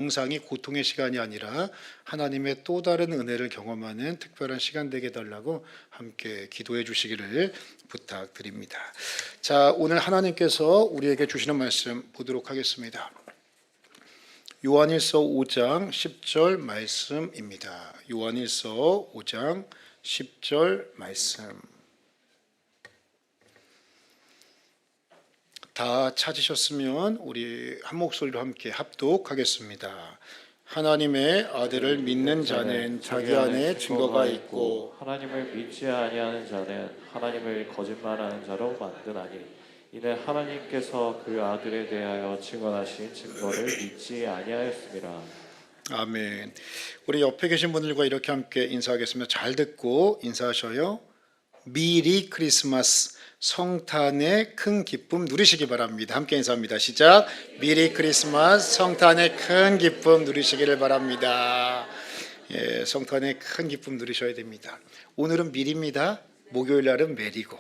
영상이 고통의 시간이 아니라 하나님의 또 다른 은혜를 경험하는 특별한 시간 되게 해달라고 함께 기도해 주시기를 부탁드립니다. 자, 오늘 하나님께서 우리에게 주시는 말씀 보도록 하겠습니다. 요한일서 5장 10절 말씀입니다. 요한일서 5장 10절 말씀. 다 찾으셨으면 우리 한 목소리로 함께 합독하겠습니다. 하나님의 아들을 믿는 자는 자기 안에 증거가 있고 하나님을 믿지 아니하는 자는 하나님을 거짓말하는 자로 만드나니 이는 하나님께서 그 아들에 대하여 증언하신 증거를 믿지 아니하였습니다. 아멘. 우리 옆에 계신 분들과 이렇게 함께 인사하겠습니다. 잘 듣고 인사하셔요. 미리 크리스마스, 성탄의 큰 기쁨 누리시기 바랍니다. 함께 인사합니다. 시작. 미리 크리스마스, 성탄의 큰 기쁨 누리시기를 바랍니다. 예, 성탄의 큰 기쁨 누리셔야 됩니다. 오늘은 미리입니다. 목요일 날은 메리고.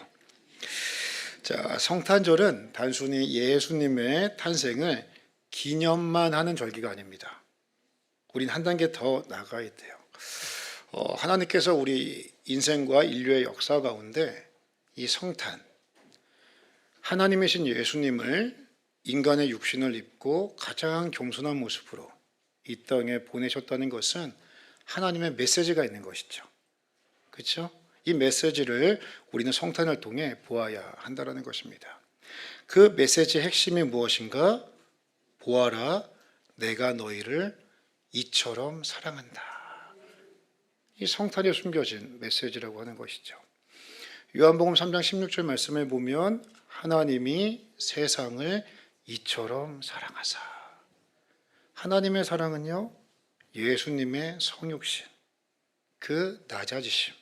자, 성탄절은 단순히 예수님의 탄생을 기념만 하는 절기가 아닙니다. 우린 한 단계 더 나가야 돼요. 하나님께서 우리 인생과 인류의 역사 가운데 이 성탄, 하나님이신 예수님을 인간의 육신을 입고 가장 겸손한 모습으로 이 땅에 보내셨다는 것은 하나님의 메시지가 있는 것이죠. 그렇죠? 이 메시지를 우리는 성탄을 통해 보아야 한다는 것입니다. 그 메시지의 핵심이 무엇인가? 보아라, 내가 너희를 이처럼 사랑한다. 이 성탄에 숨겨진 메시지라고 하는 것이죠. 요한복음 3장 16절 말씀에 보면 하나님이 세상을 이처럼 사랑하사. 하나님의 사랑은요, 예수님의 성육신, 그 낮아지심,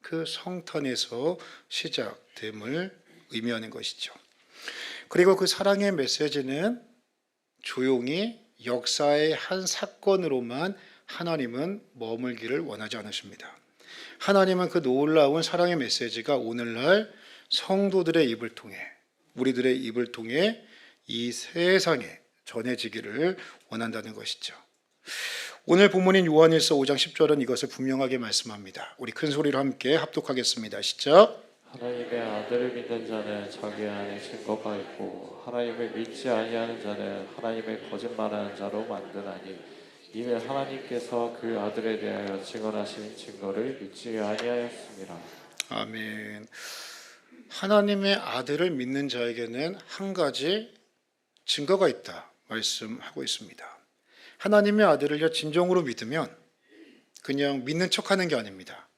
그 성탄에서 시작됨을 의미하는 것이죠. 그리고 그 사랑의 메시지는 조용히 역사의 한 사건으로만 하나님은 머물기를 원하지 않으십니다. 하나님은 그 놀라운 사랑의 메시지가 오늘날 성도들의 입을 통해, 우리들의 입을 통해 이 세상에 전해지기를 원한다는 것이죠. 오늘 본문인 요한일서 5장 10절은 이것을 분명하게 말씀합니다. 우리 큰 소리로 함께 합독하겠습니다. 시작. 하나님의 아들을 믿는 자는 자기 안에 증거가 있고 하나님을 믿지 아니하는 자는 하나님을 거짓말하는 자로 만드나니 이는 하나님께서 그 아들에 대하여 증언하신 증거를 믿지 아니하였습니다. 아멘. 하나님의 아들을 믿는 자에게는 한 가지 증거가 있다 말씀하고 있습니다. 하나님의 아들을 진정으로 믿으면 그냥 믿는 척하는 게 아닙니다.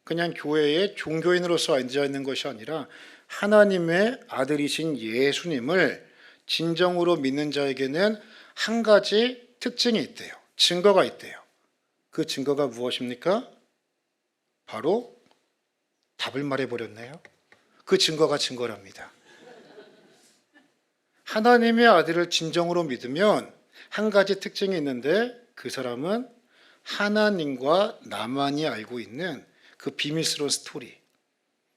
그냥 교회에 종교인으로서 앉아 있는 것이 아니라 하나님의 아들이신 예수님을 진정으로 믿는 자에게는 한 가지 특징이 있대요. 증거가 있대요. 그 증거가 무엇입니까? 바로 답을 말해버렸네요. 그 증거가 증거랍니다. 하나님의 아들을 진정으로 믿으면 한 가지 특징이 있는데 그 사람은 하나님과 나만이 알고 있는 그 비밀스러운 스토리,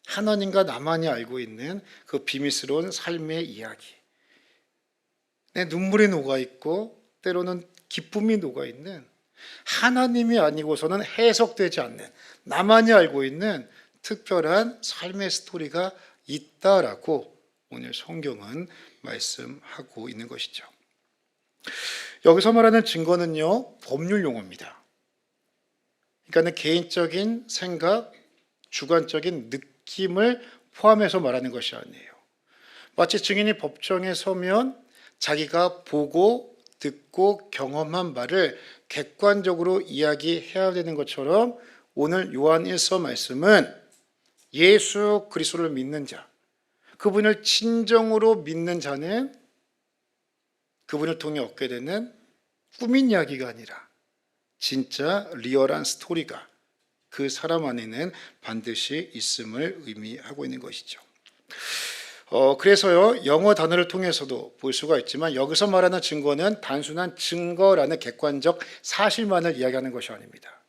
하나님과 나만이 알고 있는 그 비밀스러운 삶의 이야기, 내 눈물이 녹아있고 때로는 기쁨이 녹아있는 하나님이 아니고서는 해석되지 않는 나만이 알고 있는 특별한 삶의 스토리가 있다라고 오늘 성경은 말씀하고 있는 것이죠. 여기서 말하는 증거는요, 법률 용어입니다. 그러니까 개인적인 생각, 주관적인 느낌을 포함해서 말하는 것이 아니에요. 마치 증인이 법정에 서면 자기가 보고 듣고 경험한 바를 객관적으로 이야기해야 되는 것처럼 오늘 요한일서 말씀은 예수 그리스도를 믿는 자, 그분을 진정으로 믿는 자는 그분을 통해 얻게 되는 꾸민 이야기가 아니라 진짜 리얼한 스토리가 그 사람 안에는 반드시 있음을 의미하고 있는 것이죠. 그래서요, 영어 단어를 통해서도 볼 수가 있지만 여기서 말하는 증거는 단순한 증거라는 객관적 사실만을 이야기하는 것이 아닙니다.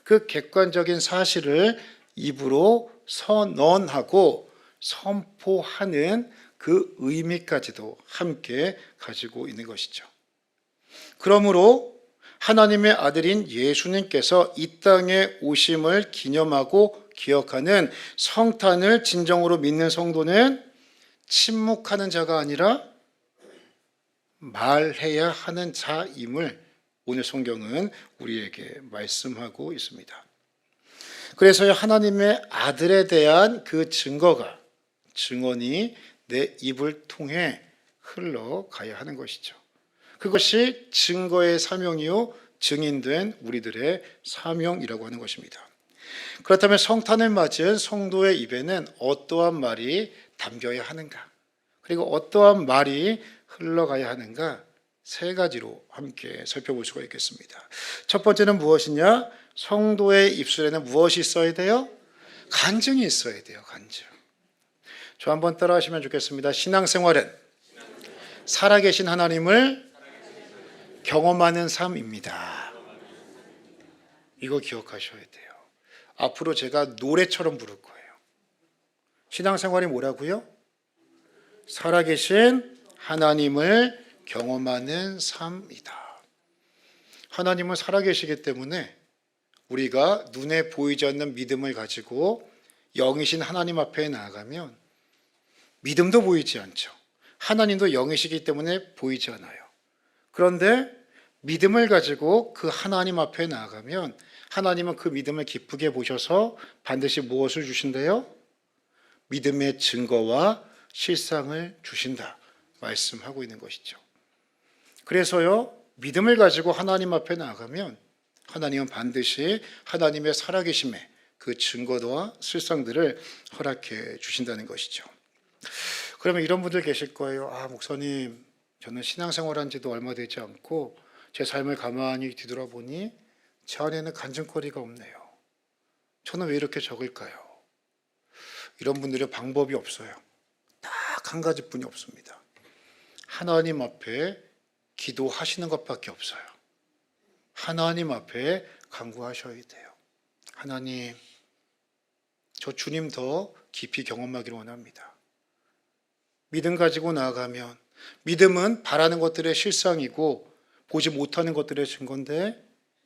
그 객관적인 사실을 입으로 선언하고 선포하는 그 의미까지도 함께 가지고 있는 것이죠. 그러므로 하나님의 아들인 예수님께서 이 땅에 오심을 기념하고 기억하는 성탄을 진정으로 믿는 성도는 침묵하는 자가 아니라 말해야 하는 자임을 오늘 성경은 우리에게 말씀하고 있습니다. 그래서 하나님의 아들에 대한 그 증언이 내 입을 통해 흘러가야 하는 것이죠. 그것이 증거의 사명이요 증인된 우리들의 사명이라고 하는 것입니다. 그렇다면 성탄을 맞은 성도의 입에는 어떠한 말이 담겨야 하는가? 그리고 어떠한 말이 흘러가야 하는가? 세 가지로 함께 살펴볼 수가 있겠습니다. 첫 번째는 무엇이냐? 성도의 입술에는 무엇이 있어야 돼요? 간증이 있어야 돼요. 간증. 저 한번 따라하시면 좋겠습니다. 신앙생활은 살아계신 하나님을 경험하는 삶입니다. 이거 기억하셔야 돼요. 앞으로 제가 노래처럼 부를 거예요. 신앙생활이 뭐라고요? 살아계신 하나님을 경험하는 삶이다. 하나님은 살아계시기 때문에 우리가 눈에 보이지 않는 믿음을 가지고 영이신 하나님 앞에 나아가면 믿음도 보이지 않죠. 하나님도 영이시기 때문에 보이지 않아요. 그런데 믿음을 가지고 그 하나님 앞에 나아가면 하나님은 그 믿음을 기쁘게 보셔서 반드시 무엇을 주신대요? 믿음의 증거와 실상을 주신다 말씀하고 있는 것이죠. 그래서요, 믿음을 가지고 하나님 앞에 나아가면 하나님은 반드시 하나님의 살아계심의 그 증거와 실상들을 허락해 주신다는 것이죠. 그러면 이런 분들 계실 거예요. 목사님, 저는 신앙생활한 지도 얼마 되지 않고 제 삶을 가만히 뒤돌아보니 제 안에는 간증거리가 없네요. 저는 왜 이렇게 적을까요? 이런 분들의 방법이 없어요. 딱 한 가지뿐이 없습니다. 하나님 앞에 기도하시는 것밖에 없어요. 하나님 앞에 간구하셔야 돼요. 하나님, 저 주님 더 깊이 경험하기를 원합니다. 믿음 가지고 나아가면 믿음은 바라는 것들의 실상이고 보지 못하는 것들의 증거인데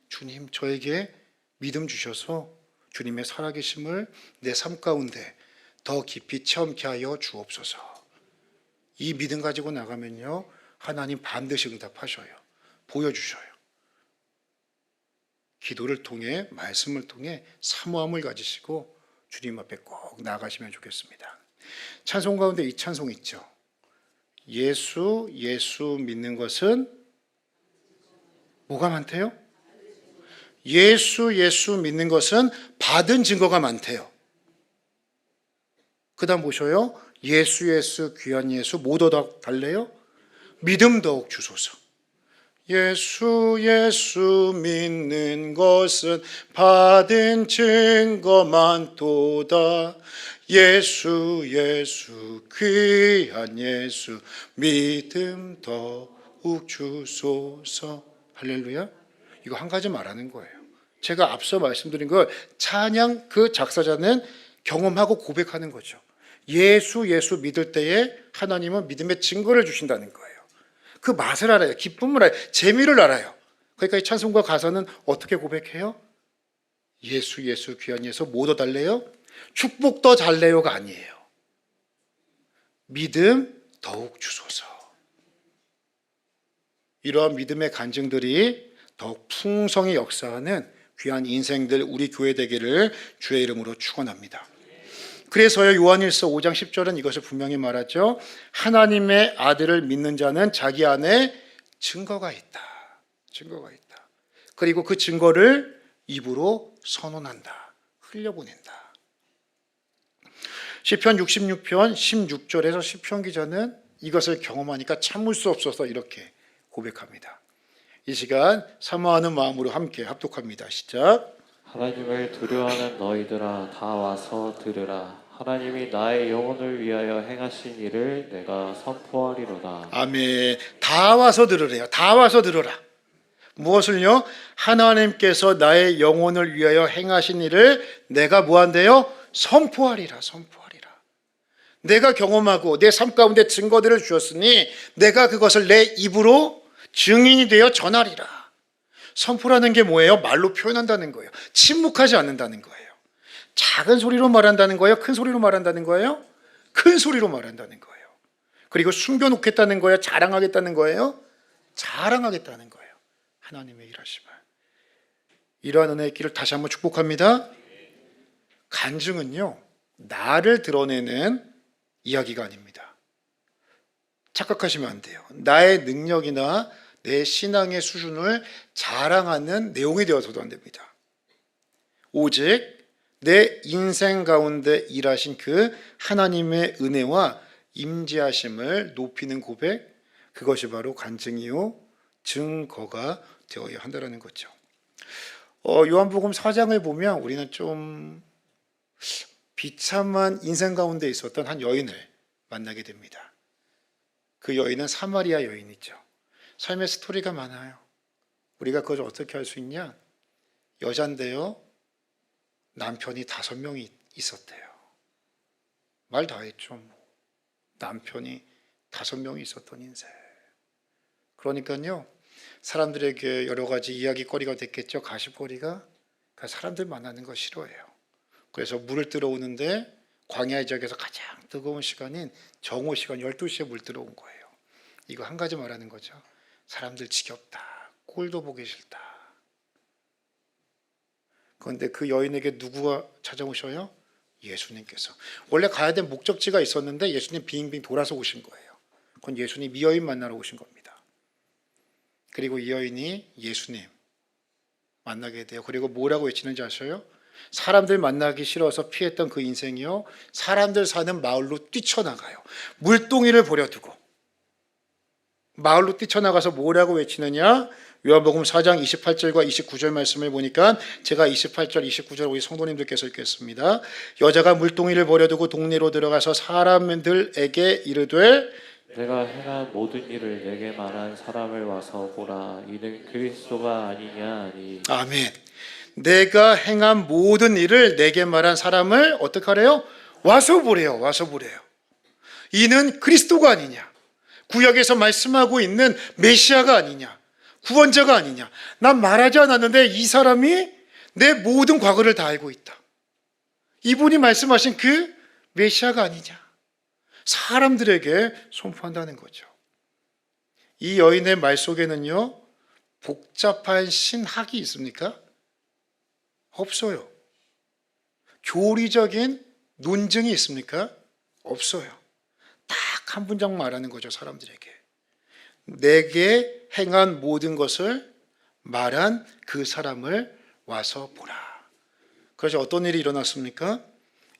주님 저에게 믿음 주셔서 주님의 살아계심을 내 삶 가운데 더 깊이 체험케 하여 주옵소서. 이 믿음 가지고 나가면요 하나님 반드시 응답하셔요. 보여주셔요. 기도를 통해 말씀을 통해 사모함을 가지시고 주님 앞에 꼭 나아가시면 좋겠습니다. 찬송 가운데 이 찬송 있죠. 예수 믿는 것은 뭐가 많대요? 예수 믿는 것은 받은 증거가 많대요. 그 다음 보셔요. 예수 귀한 예수 뭐 더 달래요? 믿음 더욱 주소서. 예수 믿는 것은 받은 증거 많도다. 예수 귀한 예수 믿음 더욱 주소서. 할렐루야. 이거 한 가지 말하는 거예요. 제가 앞서 말씀드린 걸 찬양 그 작사자는 경험하고 고백하는 거죠. 예수 믿을 때에 하나님은 믿음의 증거를 주신다는 거예요. 그 맛을 알아요. 기쁨을 알아요. 재미를 알아요. 그러니까 이 찬송가 가사는 어떻게 고백해요? 예수 귀한 예수 뭐 더 달래요? 축복 더 달래요가 아니에요. 믿음 더욱 주소서. 이러한 믿음의 간증들이 더욱 풍성히 역사하는 귀한 인생들 우리 교회 되기를 주의 이름으로 축원합니다. 그래서요 요한일서 5장 10절은 이것을 분명히 말하죠. 하나님의 아들을 믿는 자는 자기 안에 증거가 있다. 그리고 그 증거를 입으로 선언한다. 흘려보낸다. 시편 66편 16절에서 시편 기자는 이것을 경험하니까 참을 수 없어서 이렇게 고백합니다. 이 시간 사모하는 마음으로 함께 합독합니다. 시작. 하나님을 두려워하는 너희들아 다 와서 들으라. 하나님이 나의 영혼을 위하여 행하신 일을 내가 선포하리로다. 아멘. 다 와서 들으래요. 다 와서 들어라. 무엇을요? 하나님께서 나의 영혼을 위하여 행하신 일을 내가 뭐한대요? 선포하리라. 내가 경험하고 내 삶 가운데 증거들을 주었으니 내가 그것을 내 입으로 증인이 되어 전하리라. 선포라는 게 뭐예요? 말로 표현한다는 거예요. 침묵하지 않는다는 거예요. 작은 소리로 말한다는 거예요? 큰 소리로 말한다는 거예요? 큰 소리로 말한다는 거예요. 그리고 숨겨놓겠다는 거예요? 자랑하겠다는 거예요? 자랑하겠다는 거예요. 하나님의 일하심을. 이러한 은혜의 길을 다시 한번 축복합니다. 간증은요, 나를 드러내는 이야기가 아닙니다. 착각하시면 안 돼요. 나의 능력이나 내 신앙의 수준을 자랑하는 내용이 되어서도 안 됩니다. 오직 내 인생 가운데 일하신 그 하나님의 은혜와 임재하심을 높이는 고백, 그것이 바로 간증이요 증거가 되어야 한다는 거죠. 요한복음 4장을 보면 우리는 좀 비참한 인생 가운데 있었던 한 여인을 만나게 됩니다. 그 여인은 사마리아 여인이죠. 삶의 스토리가 많아요. 우리가 그걸 어떻게 할 수 있냐? 여잔데요, 남편이 5명이 있었대요. 말 다 했죠. 남편이 5명이 있었던 인생. 그러니까요, 사람들에게 여러 가지 이야기거리가 됐겠죠. 가십거리가. 그러니까 사람들 만나는 거 싫어해요. 그래서 물을 들어오는데 광야의 지역에서 가장 뜨거운 시간인 정오 시간 12시에 물 들어온 거예요. 이거 한 가지 말하는 거죠. 사람들 지겹다. 꼴도 보기 싫다. 그런데 그 여인에게 누구가 찾아오셔요? 예수님께서. 원래 가야 될 목적지가 있었는데 예수님 빙빙 돌아서 오신 거예요. 그건 예수님 이 여인 만나러 오신 겁니다. 그리고 이 여인이 예수님 만나게 돼요. 그리고 뭐라고 외치는지 아셔요? 사람들 만나기 싫어서 피했던 그 인생이요, 사람들 사는 마을로 뛰쳐나가요. 물동이를 버려두고 마을로 뛰쳐나가서 뭐라고 외치느냐? 요한복음 4장 28절과 29절 말씀을 보니까 제가 28절, 29절 우리 성도님들께서 읽겠습니다. 여자가 물동이를 버려두고 동네로 들어가서 사람들에게 이르되 내가 행한 모든 일을 내게 말한 사람을 와서 보라. 이는 그리스도가 아니냐 하니. 아멘. 내가 행한 모든 일을 내게 말한 사람을 어떻게 하래요? 와서 보래요. 와서 보래요. 이는 그리스도가 아니냐, 구약에서 말씀하고 있는 메시아가 아니냐, 구원자가 아니냐. 난 말하지 않았는데 이 사람이 내 모든 과거를 다 알고 있다. 이분이 말씀하신 그 메시아가 아니냐, 사람들에게 선포한다는 거죠. 이 여인의 말 속에는요, 복잡한 신학이 있습니까? 없어요. 교리적인 논증이 있습니까? 없어요. 딱 한 문장 말하는 거죠. 사람들에게 내게 행한 모든 것을 말한 그 사람을 와서 보라. 그래서 어떤 일이 일어났습니까?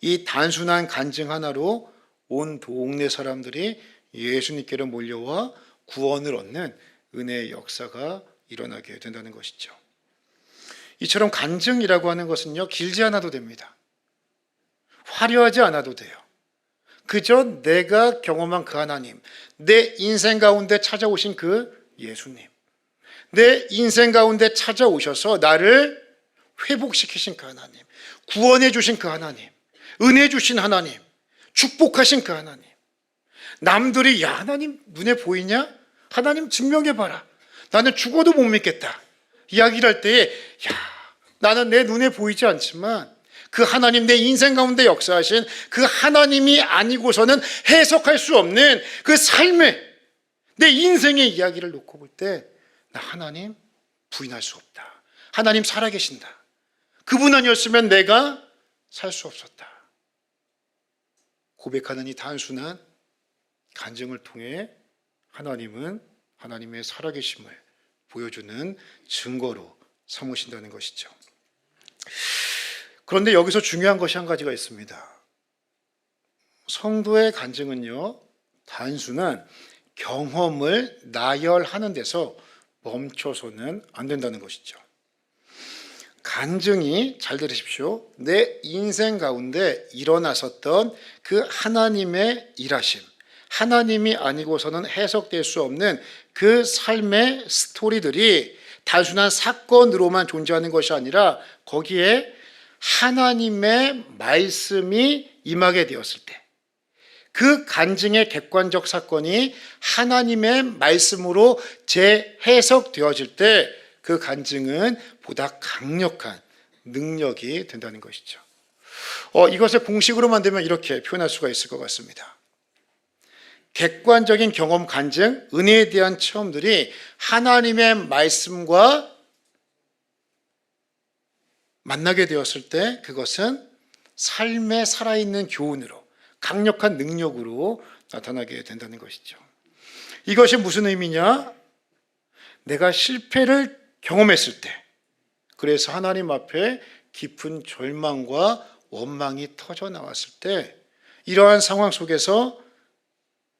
이 단순한 간증 하나로 온 동네 사람들이 예수님께로 몰려와 구원을 얻는 은혜의 역사가 일어나게 된다는 것이죠. 이처럼 간증이라고 하는 것은요, 길지 않아도 됩니다. 화려하지 않아도 돼요. 그저 내가 경험한 그 하나님, 내 인생 가운데 찾아오신 그 예수님, 내 인생 가운데 찾아오셔서 나를 회복시키신 그 하나님, 구원해 주신 그 하나님, 은혜 주신 하나님, 축복하신 그 하나님. 남들이 야, 하나님 눈에 보이냐? 하나님 증명해봐라. 나는 죽어도 못 믿겠다. 이야기를 할 때에 야, 나는 내 눈에 보이지 않지만 그 하나님, 내 인생 가운데 역사하신 그 하나님이 아니고서는 해석할 수 없는 그 삶의, 내 인생의 이야기를 놓고 볼 때 나 하나님 부인할 수 없다. 하나님 살아계신다. 그분 아니었으면 내가 살 수 없었다. 고백하는 이 단순한 간증을 통해 하나님은 하나님의 살아계심을 보여주는 증거로 삼으신다는 것이죠. 그런데 여기서 중요한 것이 한 가지가 있습니다. 성도의 간증은요, 단순한 경험을 나열하는 데서 멈춰서는 안 된다는 것이죠. 간증이, 잘 들으십시오, 내 인생 가운데 일어났었던 그 하나님의 일하심, 하나님이 아니고서는 해석될 수 없는 그 삶의 스토리들이 단순한 사건으로만 존재하는 것이 아니라 거기에 하나님의 말씀이 임하게 되었을 때, 그 간증의 객관적 사건이 하나님의 말씀으로 재해석되어질 때 그 간증은 보다 강력한 능력이 된다는 것이죠. 이것을 공식으로 만들면 이렇게 표현할 수가 있을 것 같습니다. 객관적인 경험, 간증, 은혜에 대한 체험들이 하나님의 말씀과 만나게 되었을 때 그것은 삶의 살아있는 교훈으로 강력한 능력으로 나타나게 된다는 것이죠. 이것이 무슨 의미냐? 내가 실패를 경험했을 때, 그래서 하나님 앞에 깊은 절망과 원망이 터져 나왔을 때, 이러한 상황 속에서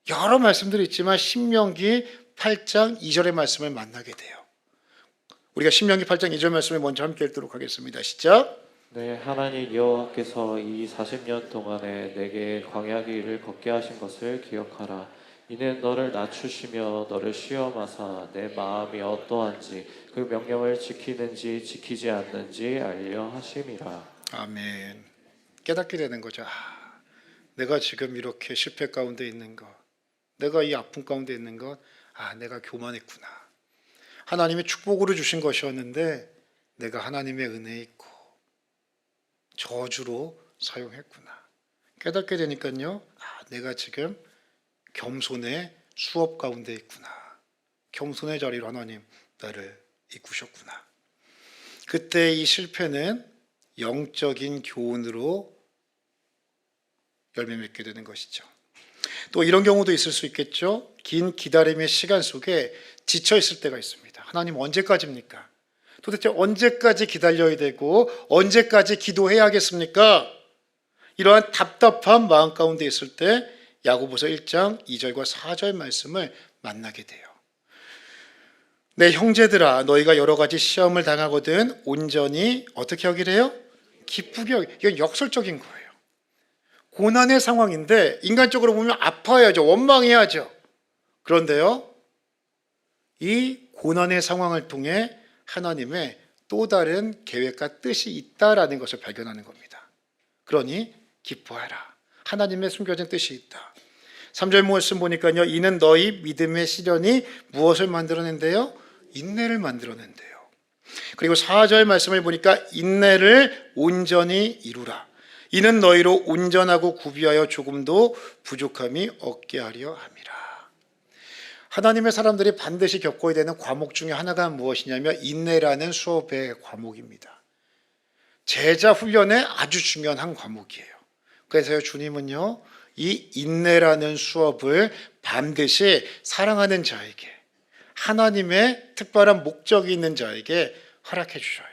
여러 말씀들이 있지만 신명기 8장 2절의 말씀을 만나게 돼요. 우리가 신명기 8장 2절 말씀을 먼저 함께 읽도록 하겠습니다. 시작. 네, 하나님 여호와께서 이 40년 동안에 내게 광야 길을 걷게 하신 것을 기억하라. 이는 너를 낮추시며 너를 시험하사 내 마음이 어떠한지 그 명령을 지키는지 지키지 않는지 알려 하심이라. 아멘. 깨닫게 되는 거죠. 내가 지금 이렇게 실패 가운데 있는 것, 내가 이 아픔 가운데 있는 것, 내가 교만했구나. 하나님이 축복으로 주신 것이었는데 내가 하나님의 은혜에 있고 저주로 사용했구나. 깨닫게 되니까요, 내가 지금 겸손의 수업 가운데 있구나. 겸손의 자리로 하나님 나를 이끄셨구나. 그때 이 실패는 영적인 교훈으로 열매 맺게 되는 것이죠. 또 이런 경우도 있을 수 있겠죠. 긴 기다림의 시간 속에 지쳐 있을 때가 있습니다. 하나님 언제까지입니까? 도대체 언제까지 기다려야 되고 언제까지 기도해야겠습니까? 이러한 답답한 마음 가운데 있을 때 야고보서 1장 2절과 4절 말씀을 만나게 돼요. 내 형제들아, 너희가 여러 가지 시험을 당하거든 온전히 어떻게 여기래요? 기쁘게 여기. 이건 역설적인 거예요. 고난의 상황인데 인간적으로 보면 아파야죠. 원망해야죠. 그런데요, 이 고난의 상황을 통해 하나님의 또 다른 계획과 뜻이 있다라는 것을 발견하는 겁니다. 그러니 기뻐하라. 하나님의 숨겨진 뜻이 있다. 3절 말씀 보니까요, 이는 너희 믿음의 시련이 무엇을 만들어낸대요? 인내를 만들어낸대요. 그리고 4절 말씀을 보니까 인내를 온전히 이루라. 이는 너희로 온전하고 구비하여 조금도 부족함이 없게 하려 함이라. 하나님의 사람들이 반드시 겪어야 되는 과목 중에 하나가 무엇이냐면 인내라는 수업의 과목입니다. 제자 훈련의 아주 중요한 한 과목이에요. 그래서 주님은요, 이 인내라는 수업을 반드시 사랑하는 자에게, 하나님의 특별한 목적이 있는 자에게 허락해 주셔요.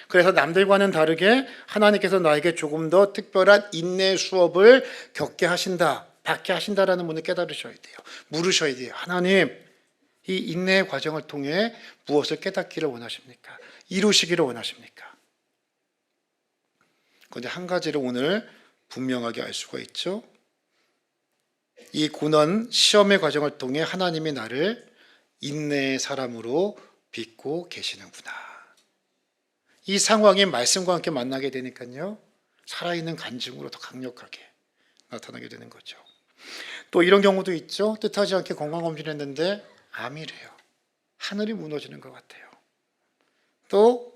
그래서 남들과는 다르게 하나님께서 나에게 조금 더 특별한 인내 수업을 겪게 하신다, 받게 하신다라는 분을 깨달으셔야 돼요. 물으셔야 돼요. 하나님, 이 인내의 과정을 통해 무엇을 깨닫기를 원하십니까? 이루시기를 원하십니까? 그런데 한 가지를 오늘 분명하게 알 수가 있죠. 이 고난 시험의 과정을 통해 하나님이 나를 인내의 사람으로 빚고 계시는구나. 이 상황이 말씀과 함께 만나게 되니까요, 살아있는 간증으로 더 강력하게 나타나게 되는 거죠. 또 이런 경우도 있죠. 뜻하지 않게 건강검진했는데 암이래요. 하늘이 무너지는 것 같아요. 또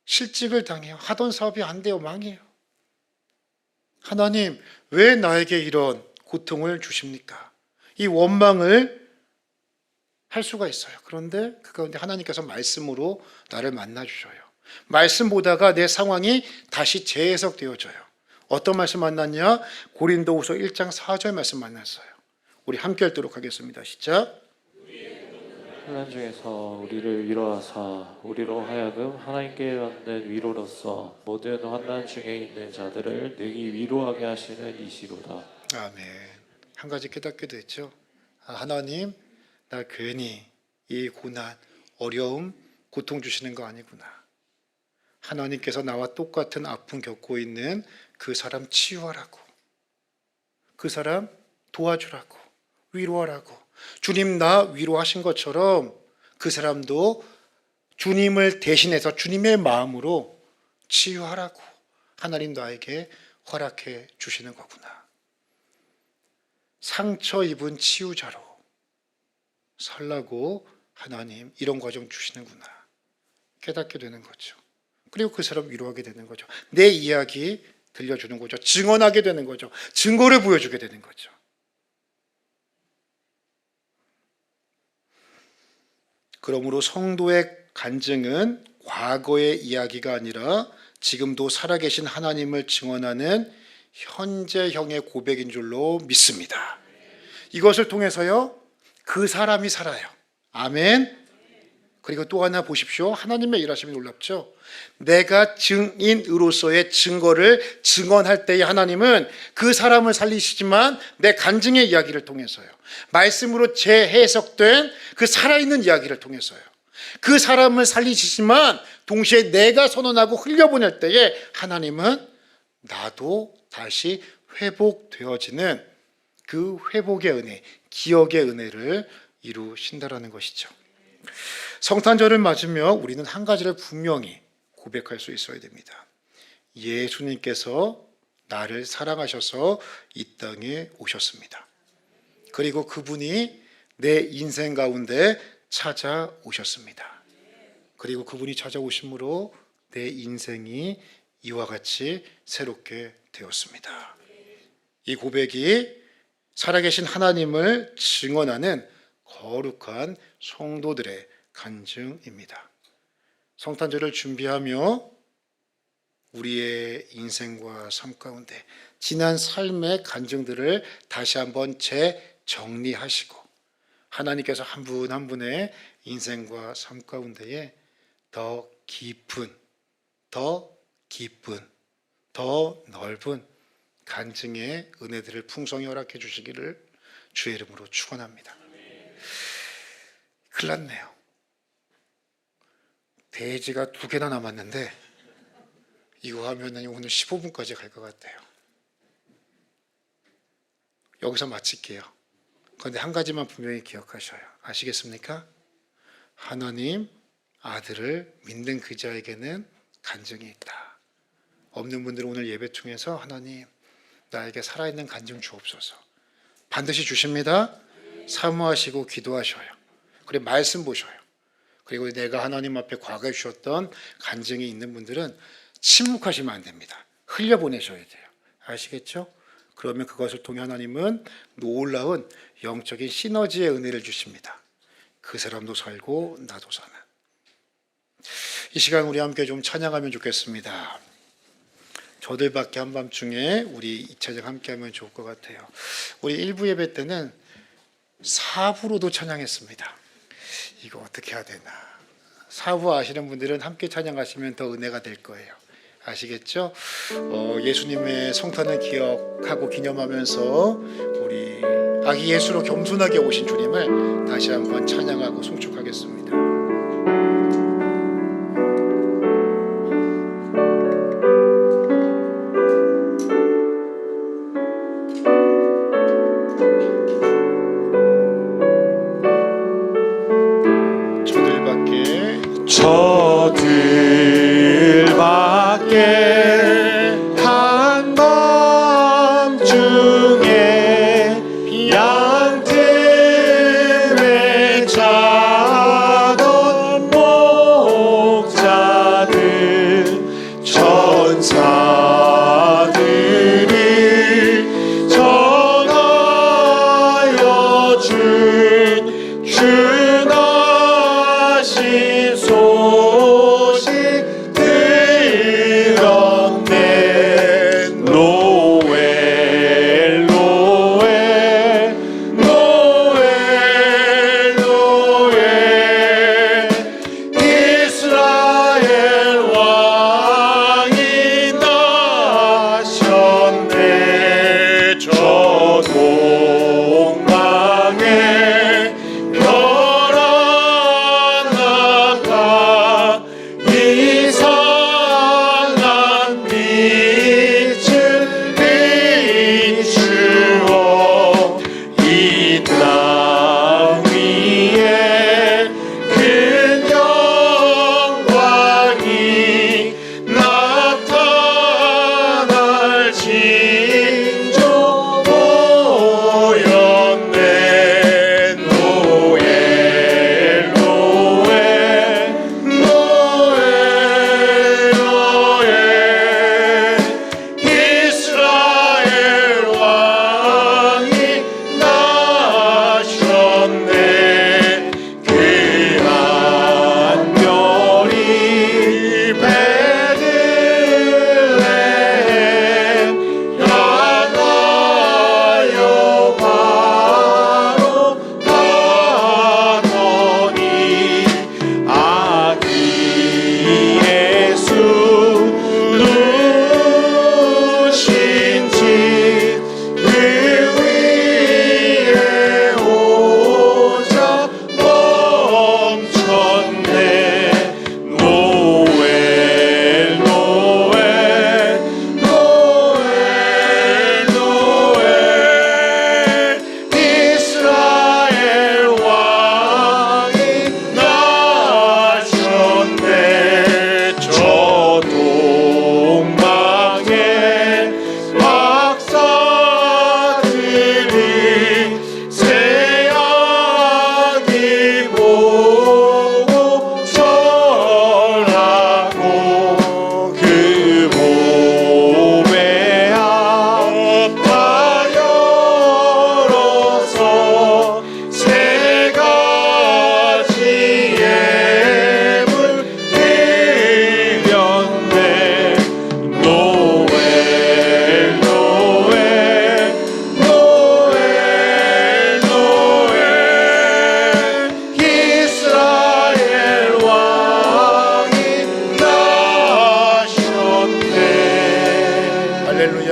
실직을 당해요. 하던 사업이 안 돼요. 망해요. 하나님, 왜 나에게 이런 고통을 주십니까? 이 원망을 할 수가 있어요. 그런데 그 가운데 하나님께서 말씀으로 나를 만나주셔요. 말씀 보다가 내 상황이 다시 재해석되어져요. 어떤 말씀 만났냐? 고린도후서 1장 4절 말씀 만났어요. 우리 함께 읽도록 하겠습니다. 시작. 환난 중에서 우리를 위로하사 우리로 하여금 하나님께 받는 위로로서 모든 환난 중에 있는 자들을 능히 위로하게 하시는 이시로다. 아멘. 한 가지 깨닫게 됐죠. 하나님, 나 괜히 이 고난, 어려움, 고통 주시는 거 아니구나. 하나님께서 나와 똑같은 아픔 겪고 있는 그 사람 치유하라고, 그 사람 도와주라고, 위로하라고. 주님 나 위로하신 것처럼 그 사람도 주님을 대신해서 주님의 마음으로 치유하라고 하나님 나에게 허락해 주시는 거구나. 상처 입은 치유자로 살라고 하나님 이런 과정 주시는구나 깨닫게 되는 거죠. 그리고 그 사람 위로하게 되는 거죠. 내 이야기 들려주는 거죠. 증언하게 되는 거죠. 증거를 보여주게 되는 거죠. 그러므로 성도의 간증은 과거의 이야기가 아니라 지금도 살아계신 하나님을 증언하는 현재형의 고백인 줄로 믿습니다. 이것을 통해서요, 그 사람이 살아요. 아멘. 그리고 또 하나 보십시오. 하나님의 일하심이 놀랍죠. 내가 증인으로서의 증거를 증언할 때에 하나님은 그 사람을 살리시지만 내 간증의 이야기를 통해서요, 말씀으로 재해석된 그 살아있는 이야기를 통해서요, 그 사람을 살리시지만 동시에 내가 선언하고 흘려보낼 때에 하나님은 나도 다시 회복되어지는 그 회복의 은혜, 기억의 은혜를 이루신다라는 것이죠. 성탄절을 맞으며 우리는 한 가지를 분명히 고백할 수 있어야 됩니다. 예수님께서 나를 사랑하셔서 이 땅에 오셨습니다. 그리고 그분이 내 인생 가운데 찾아오셨습니다. 그리고 그분이 찾아오심으로 내 인생이 이와 같이 새롭게 되었습니다. 이 고백이 살아계신 하나님을 증언하는 거룩한 성도들의 간증입니다. 성탄절을 준비하며 우리의 인생과 삶 가운데 지난 삶의 간증들을 다시 한번 재정리하시고 하나님께서 한 분 한 분의 인생과 삶 가운데에 더 깊은, 더 넓은 간증의 은혜들을 풍성히 허락해 주시기를 주의 이름으로 축원합니다. 큰일 났네요. 대지가 2개나 남았는데 이거 하면 오늘 15분까지 갈 것 같아요. 여기서 마칠게요. 그런데 한 가지만 분명히 기억하셔요. 아시겠습니까? 하나님 아들을 믿는 그 자에게는 간증이 있다. 없는 분들은 오늘 예배 통해서 하나님 나에게 살아있는 간증 주옵소서. 반드시 주십니다. 사모하시고 기도하셔요. 그리고 말씀 보셔요. 그리고 내가 하나님 앞에 과거에 주셨던 간증이 있는 분들은 침묵하시면 안 됩니다. 흘려보내셔야 돼요. 아시겠죠? 그러면 그것을 통해 하나님은 놀라운 영적인 시너지의 은혜를 주십니다. 그 사람도 살고 나도 사는. 이 시간 우리 함께 좀 찬양하면 좋겠습니다. 저들밖에 한밤중에 우리 2차적 함께 하면 좋을 것 같아요. 우리 1부 예배 때는 4부로도 찬양했습니다. 이거 어떻게 해야 되나. 4부 아시는 분들은 함께 찬양하시면 더 은혜가 될 거예요. 아시겠죠? 예수님의 성탄을 기억하고 기념하면서 우리 아기 예수로 겸손하게 오신 주님을 다시 한번 찬양하고 송축하겠습니다. 한밤중에 양틈에 자던 목자들 천사들을 전하여 준 주나신 소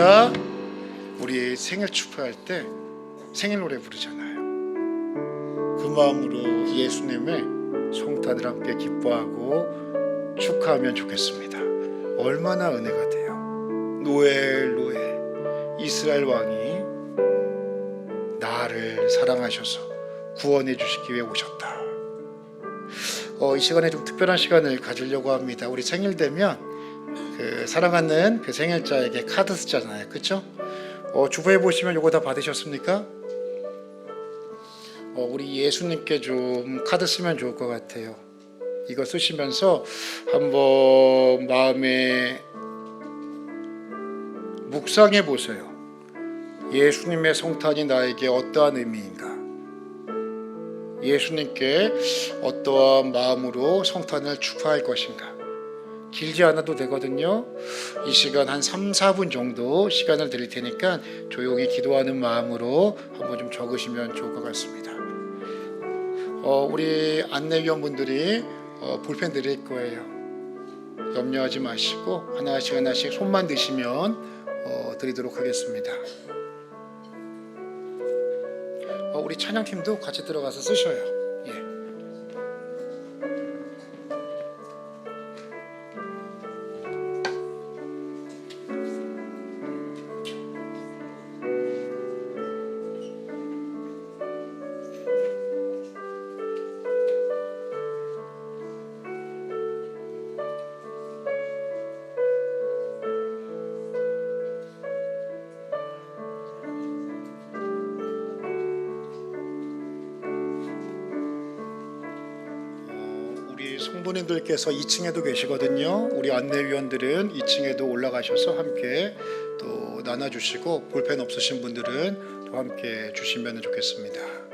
우리가 우리 생일 축하할 때 생일 노래 부르잖아요. 그 마음으로 예수님의 성탄을 함께 기뻐하고 축하하면 좋겠습니다. 얼마나 은혜가 돼요. 노엘 노엘, 이스라엘 왕이 나를 사랑하셔서 구원해 주시기 위해 오셨다. 이 시간에 좀 특별한 시간을 가지려고 합니다. 우리 생일 되면 그 사랑하는 그 생일자에게 카드 쓰잖아요, 그렇죠? 주부에 보시면 요거 다 받으셨습니까? 우리 예수님께 좀 카드 쓰면 좋을 것 같아요. 이거 쓰시면서 한번 마음에 묵상해 보세요. 예수님의 성탄이 나에게 어떠한 의미인가? 예수님께 어떠한 마음으로 성탄을 축하할 것인가? 길지 않아도 되거든요. 이 시간 한 3, 4분 정도 시간을 드릴 테니까 조용히 기도하는 마음으로 한번 좀 적으시면 좋을 것 같습니다. 우리 안내위원분들이 볼펜 드릴 거예요. 염려하지 마시고 하나씩 손만 드시면 드리도록 하겠습니다. 우리 찬양팀도 같이 들어가서 쓰셔요. 예. 우리 성도님들께서 2층에도 계시거든요. 우리 안내위원들은 2층에도 올라가셔서 함께 또 나눠주시고 볼펜 없으신 분들은 또 함께 주시면 좋겠습니다.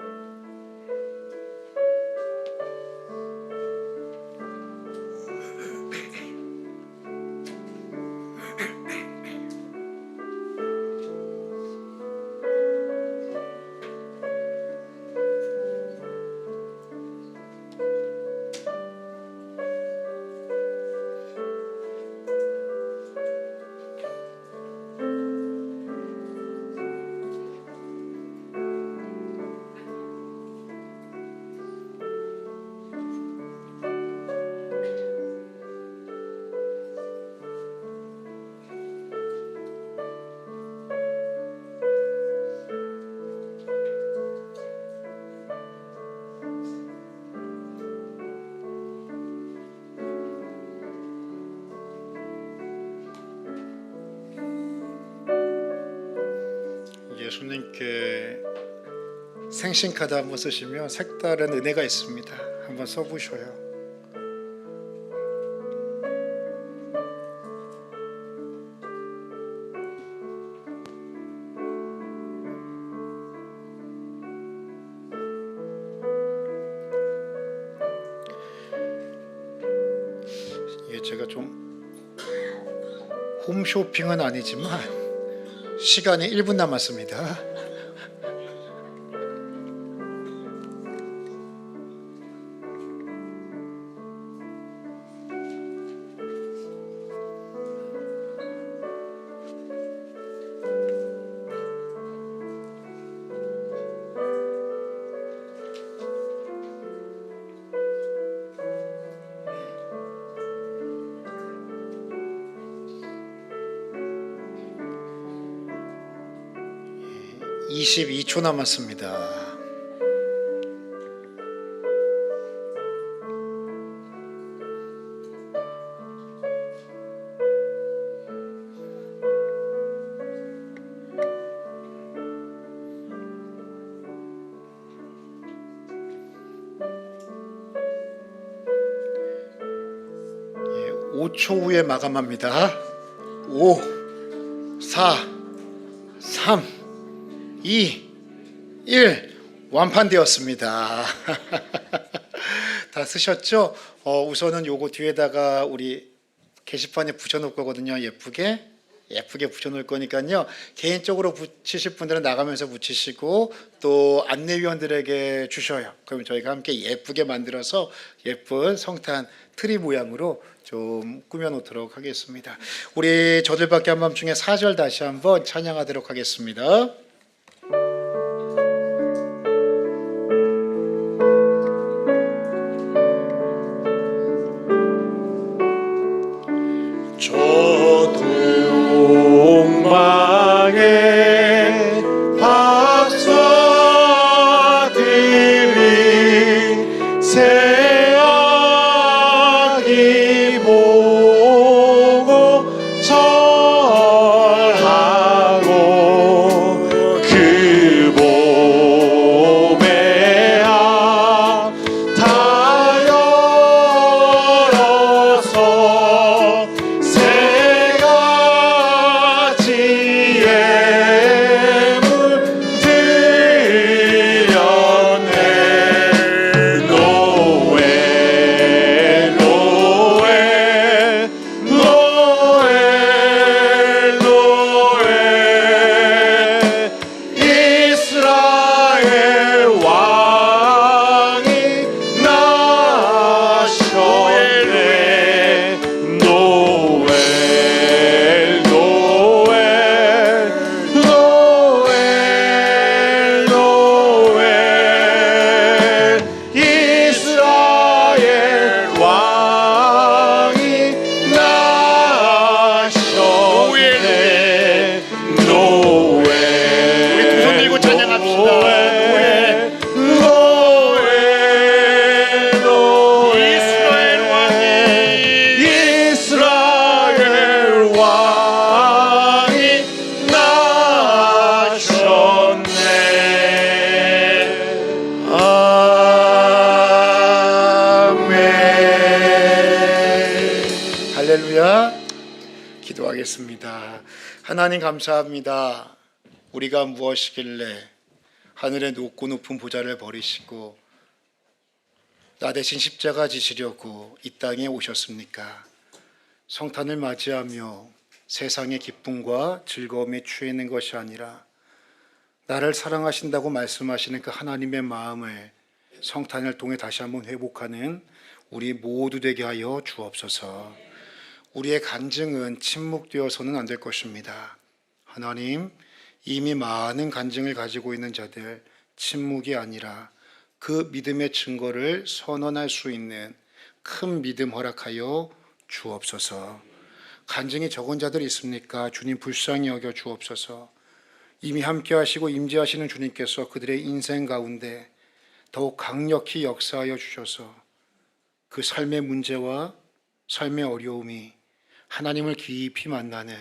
예수님께 생신카드 한번 쓰시면 색다른 은혜가 있습니다. 한번 써보셔요. 이게 제가 좀 홈쇼핑은 아니지만 시간이 1분 남았습니다. 예, 22초 남았습니다. 예, 5초 후에 마감합니다. 5, 4, 3, 2, 1 완판되었습니다. 다 쓰셨죠? 우선은 요거 뒤에다가 우리 게시판에 붙여놓을 거거든요. 예쁘게 예쁘게 붙여놓을 거니까요. 개인적으로 붙이실 분들은 나가면서 붙이시고 또 안내위원들에게 주셔요. 그러면 저희가 함께 예쁘게 만들어서 예쁜 성탄 트리 모양으로 좀 꾸며놓도록 하겠습니다. 우리 저들밖에 한밤중에 4절 다시 한번 찬양하도록 하겠습니다. 동방에 박사들이 새아기 보고 절하고 그 봄에 다 열어서 새 가지에 물들였네. 노엘 노엘 노엘 노엘 이스라엘 왕이 나셨네. 노엘 노엘 노엘 노엘 이스라엘 왕이 나셨네. 노엘 우리 두 손 들고 찬양합시다. 노엘 노엘 이스라엘 왕이 나셨네. 아멘. 할렐루야. 기도하겠습니다. 하나님 감사합니다. 우리가 무엇이길래 하늘의 높고 높은 보좌를 버리시고 나 대신 십자가 지시려고 이 땅에 오셨습니까? 성탄을 맞이하며 세상의 기쁨과 즐거움에 취해 있는 것이 아니라 나를 사랑하신다고 말씀하시는 그 하나님의 마음을 성탄을 통해 다시 한번 회복하는 우리 모두 되게 하여 주옵소서. 우리의 간증은 침묵되어서는 안 될 것입니다. 하나님, 이미 많은 간증을 가지고 있는 자들, 침묵이 아니라 그 믿음의 증거를 선언할 수 있는 큰 믿음 허락하여 주옵소서. 간증이 적은 자들 있습니까? 주님 불쌍히 여겨 주옵소서. 이미 함께 하시고 임재하시는 주님께서 그들의 인생 가운데 더욱 강력히 역사하여 주셔서 그 삶의 문제와 삶의 어려움이 하나님을 깊이 만나는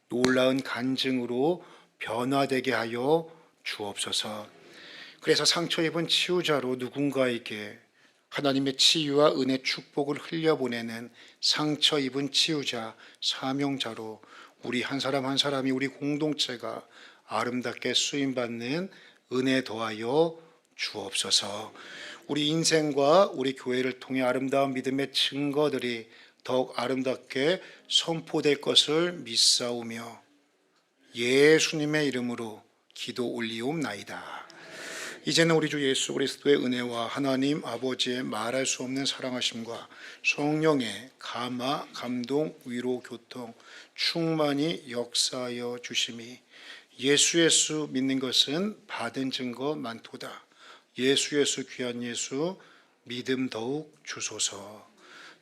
놀라운 간증으로 변화되게 하여 주옵소서. 그래서 상처 입은 치유자로 누군가에게 하나님의 치유와 은혜 축복을 흘려보내는 상처 입은 치유자, 사명자로 우리 한 사람 한 사람이 우리 공동체가 아름답게 쓰임받는 은혜 더하여 주옵소서. 우리 인생과 우리 교회를 통해 아름다운 믿음의 증거들이 더욱 아름답게 선포될 것을 믿사오며 예수님의 이름으로 기도 올리옵나이다. 이제는 우리 주 예수 그리스도의 은혜와 하나님 아버지의 말할 수 없는 사랑하심과 성령의 감화, 감동, 위로, 교통, 충만히 역사하여 주심이 예수 믿는 것은 받은 증거 많도다. 예수 귀한 예수 믿음 더욱 주소서.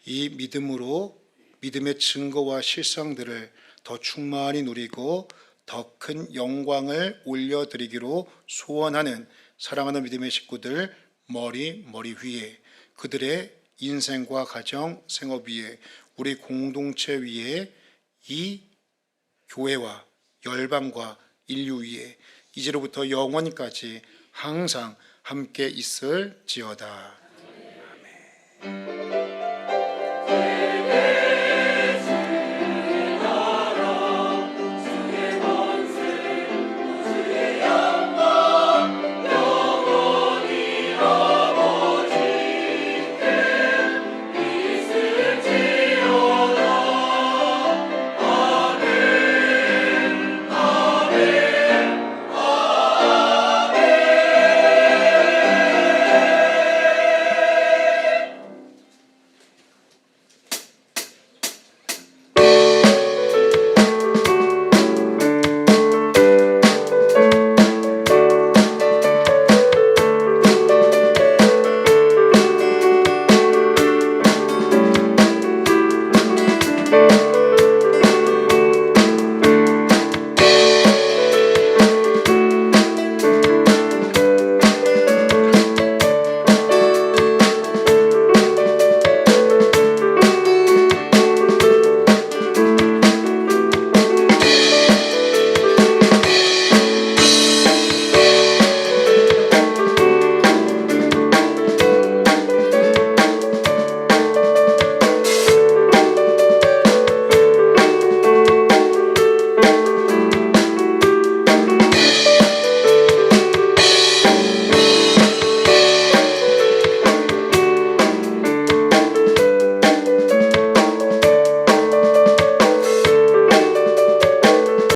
이 믿음으로 믿음의 증거와 실상들을 더 충만히 누리고 더 큰 영광을 올려드리기로 소원하는 사랑하는 믿음의 식구들 머리 위에 그들의 인생과 가정, 생업 위에 우리 공동체 위에 이 교회와 열방과 인류 위에 이제로부터 영원까지 항상 함께 있을지어다. 주옵소서.